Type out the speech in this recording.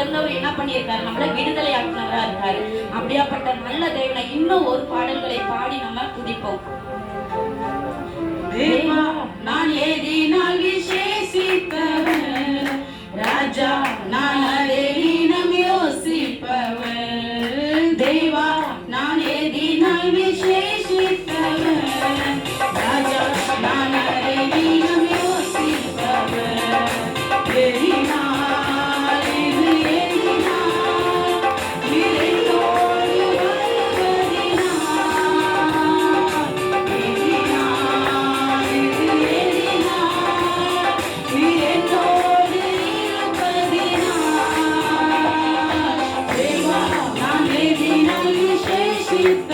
இருந்து அவர் என்ன பண்ணியிருக்காரு, நம்மள விடுதலை ஆக்குனவரா இருக்காரு. அப்படியாப்பட்ட நல்ல தேவனை இன்னும் ஒரு பாடல்களை பாடி நம்ம துதிப்போம். தேவா நான் ஏதினால் விசேஷித்தவர், ராஜா நான் அதேனம் யோசிப்பவர். தேவா நான் ஏதினால் விசேஷித்தவர், ராஜா நான் அதேனம் யோசிப்பவர். ஏதினால் இது ஏதினால் இதென்னோடு வருவதினால், ஏதினால் இது ஏதினால் இதென்னோடு இருப்பதினால். தேவா நான் ஏதினால் விசேஷித்த